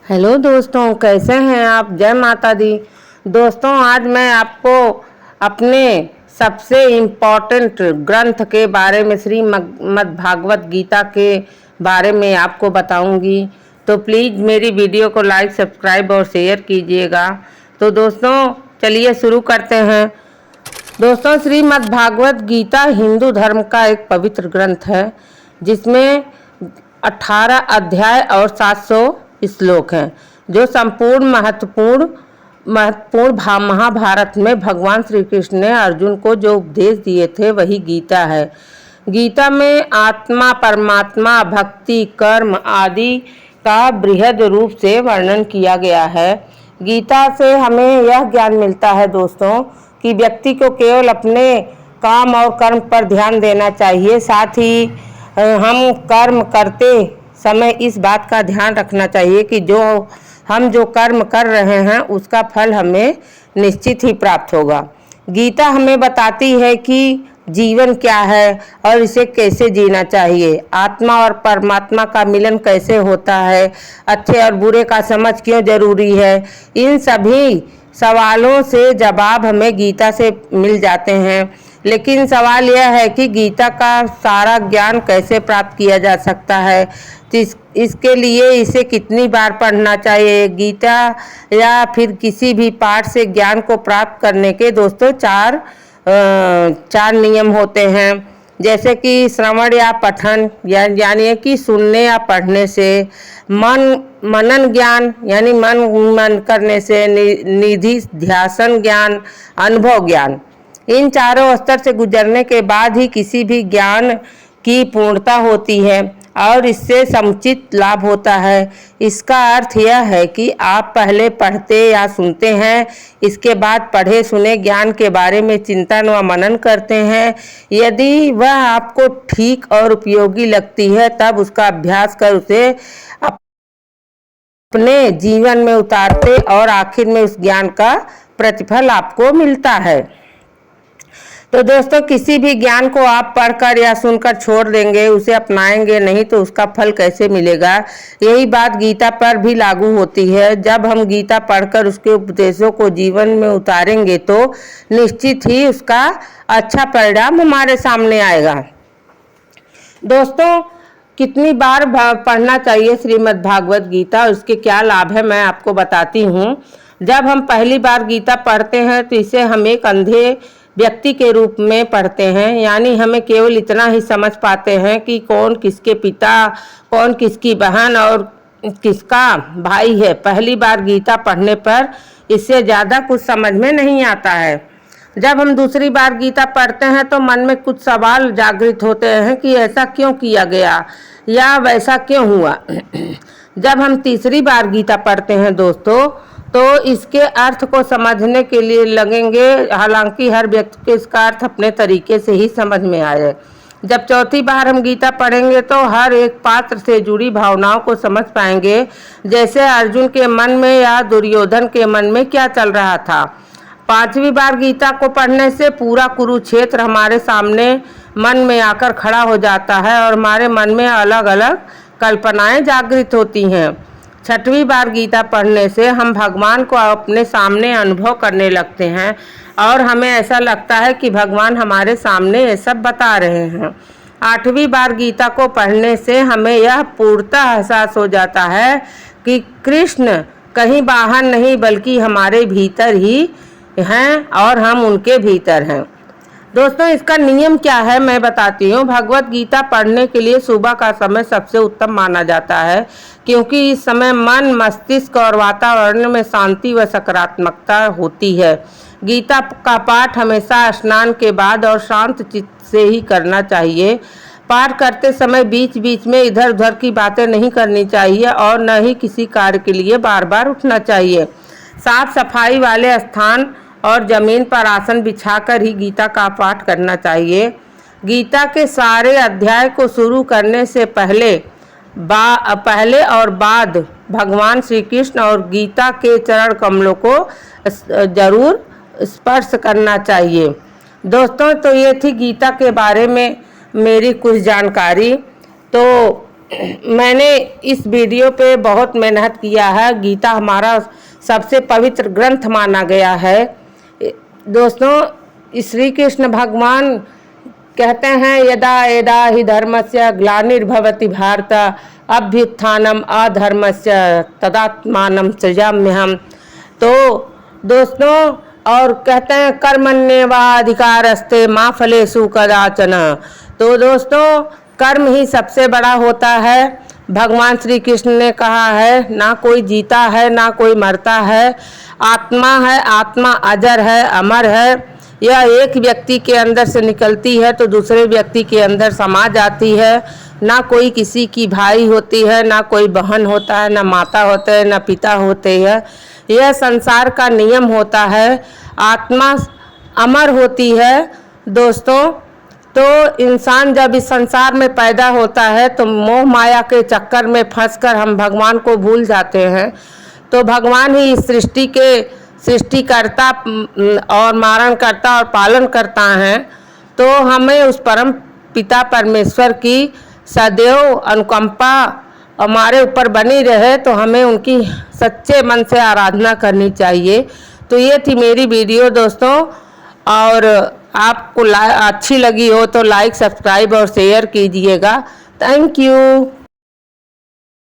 Hello दोस्तों, कैसे हैं आप। जय माता दी। दोस्तों, आज मैं आपको अपने सबसे इम्पोर्टेंट ग्रंथ के बारे में श्रीमद् भागवत गीता के बारे में आपको बताऊंगी। तो प्लीज़ मेरी वीडियो को लाइक, सब्सक्राइब और शेयर कीजिएगा। तो दोस्तों चलिए शुरू करते हैं। दोस्तों, श्रीमद् भागवत गीता हिंदू धर्म का एक पवित्र ग्रंथ है जिसमें 18 अध्याय और 700 श्लोक हैं, जो संपूर्ण महत्वपूर्ण महाभारत में भगवान श्री कृष्ण ने अर्जुन को जो उपदेश दिए थे वही गीता है। गीता में आत्मा, परमात्मा, भक्ति, कर्म आदि का बृहद रूप से वर्णन किया गया है। गीता से हमें यह ज्ञान मिलता है दोस्तों कि व्यक्ति को केवल अपने काम और कर्म पर ध्यान देना चाहिए। साथ ही हम कर्म करते समय इस बात का ध्यान रखना चाहिए कि हम जो कर्म कर रहे हैं उसका फल हमें निश्चित ही प्राप्त होगा। गीता हमें बताती है कि जीवन क्या है और इसे कैसे जीना चाहिए, आत्मा और परमात्मा का मिलन कैसे होता है, अच्छे और बुरे का समझ क्यों जरूरी है। इन सभी सवालों से जवाब हमें गीता से मिल जाते हैं। लेकिन सवाल यह है कि गीता का सारा ज्ञान कैसे प्राप्त किया जा सकता है, इसके लिए इसे कितनी बार पढ़ना चाहिए। गीता या फिर किसी भी पाठ से ज्ञान को प्राप्त करने के दोस्तों चार नियम होते हैं। जैसे कि श्रवण या पठन यानी कि सुनने या पढ़ने से, मनन ज्ञान यानी मन करने से, निधि ध्यासन ज्ञान, अनुभव ज्ञान। इन चारों स्तर से गुजरने के बाद ही किसी भी ज्ञान की पूर्णता होती है और इससे समुचित लाभ होता है। इसका अर्थ यह है कि आप पहले पढ़ते या सुनते हैं, इसके बाद पढ़े सुने ज्ञान के बारे में चिंतन व मनन करते हैं। यदि वह आपको ठीक और उपयोगी लगती है तब उसका अभ्यास कर उसे अपने जीवन में उतारते और आखिर में उस ज्ञान का प्रतिफल आपको मिलता है। तो दोस्तों, किसी भी ज्ञान को आप पढ़कर या सुनकर छोड़ देंगे, उसे अपनाएंगे नहीं तो उसका फल कैसे मिलेगा। यही बात गीता पर भी लागू होती है। जब हम गीता पढ़कर उसके उपदेशों को जीवन में उतारेंगे तो निश्चित ही उसका अच्छा परिणाम हमारे सामने आएगा। दोस्तों, कितनी बार पढ़ना चाहिए श्रीमद् भागवत गीता, उसके क्या लाभ है मैं आपको बताती हूँ। जब हम पहली बार गीता पढ़ते हैं तो इसे हम एक अंधे व्यक्ति के रूप में पढ़ते हैं, यानी हमें केवल इतना ही समझ पाते हैं कि कौन किसके पिता, कौन किसकी बहन और किसका भाई है। पहली बार गीता पढ़ने पर इससे ज़्यादा कुछ समझ में नहीं आता है। जब हम दूसरी बार गीता पढ़ते हैं तो मन में कुछ सवाल जागृत होते हैं कि ऐसा क्यों किया गया या वैसा क्यों हुआ। जब हम तीसरी बार गीता पढ़ते हैं दोस्तों तो इसके अर्थ को समझने के लिए लगेंगे, हालांकि हर व्यक्ति को इसका अर्थ अपने तरीके से ही समझ में आए। जब चौथी बार हम गीता पढ़ेंगे तो हर एक पात्र से जुड़ी भावनाओं को समझ पाएंगे, जैसे अर्जुन के मन में या दुर्योधन के मन में क्या चल रहा था। पांचवी बार गीता को पढ़ने से पूरा कुरुक्षेत्र हमारे सामने मन में आकर खड़ा हो जाता है और हमारे मन में अलग अलग कल्पनाएं जागृत होती हैं। छठवीं बार गीता पढ़ने से हम भगवान को अपने सामने अनुभव करने लगते हैं और हमें ऐसा लगता है कि भगवान हमारे सामने ये सब बता रहे हैं। आठवीं बार गीता को पढ़ने से हमें यह पूर्णतः एहसास हो जाता है कि कृष्ण कहीं बाहर नहीं बल्कि हमारे भीतर ही हैं और हम उनके भीतर हैं। दोस्तों, इसका नियम क्या है मैं बताती हूँ। भगवत गीता पढ़ने के लिए सुबह का समय सबसे उत्तम माना जाता है, क्योंकि इस समय मन, मस्तिष्क और वातावरण में शांति व सकारात्मकता होती है। गीता का पाठ हमेशा स्नान के बाद और शांत चित्त से ही करना चाहिए। पाठ करते समय बीच बीच में इधर उधर की बातें नहीं करनी चाहिए और न ही किसी कार्य के लिए बार बार उठना चाहिए। साफ सफाई वाले स्थान और जमीन पर आसन बिछाकर ही गीता का पाठ करना चाहिए। गीता के सारे अध्याय को शुरू करने से पहले और बाद भगवान श्री कृष्ण और गीता के चरण कमलों को जरूर स्पर्श करना चाहिए। दोस्तों, तो ये थी गीता के बारे में मेरी कुछ जानकारी। तो मैंने इस वीडियो पे बहुत मेहनत किया है। गीता हमारा सबसे पवित्र ग्रंथ माना गया है। दोस्तों, श्री कृष्ण भगवान कहते हैं यदा यदा हि धर्मस्य ग्लानिर्भवति भारत अभ्युत्थानम अधर्मस्य तदात्मानं सृजाम्यहम्। तो दोस्तों, और कहते हैं कर्मण्येवाधिकारस्ते मा फलेषु कदाचन। तो दोस्तों, कर्म ही सबसे बड़ा होता है। भगवान श्री कृष्ण ने कहा है ना कोई जीता है ना कोई मरता है, आत्मा है, आत्मा अजर है, अमर है। यह एक व्यक्ति के अंदर से निकलती है तो दूसरे व्यक्ति के अंदर समा जाती है। ना कोई किसी की भाई होती है, ना कोई बहन होता है, ना माता होते हैं, ना पिता होते हैं। यह संसार का नियम होता है। आत्मा अमर होती है। दोस्तों, तो इंसान जब इस संसार में पैदा होता है तो मोह माया के चक्कर में फंसकर हम भगवान को भूल जाते हैं। तो भगवान ही इस सृष्टि के सृष्टिकर्ता और मारणकर्ता और पालन करता है। तो हमें उस परम पिता परमेश्वर की सदैव अनुकंपा हमारे ऊपर बनी रहे, तो हमें उनकी सच्चे मन से आराधना करनी चाहिए। तो ये थी मेरी वीडियो दोस्तों, और आपको अच्छी लगी हो तो लाइक, सब्सक्राइब और शेयर कीजिएगा। Thank you.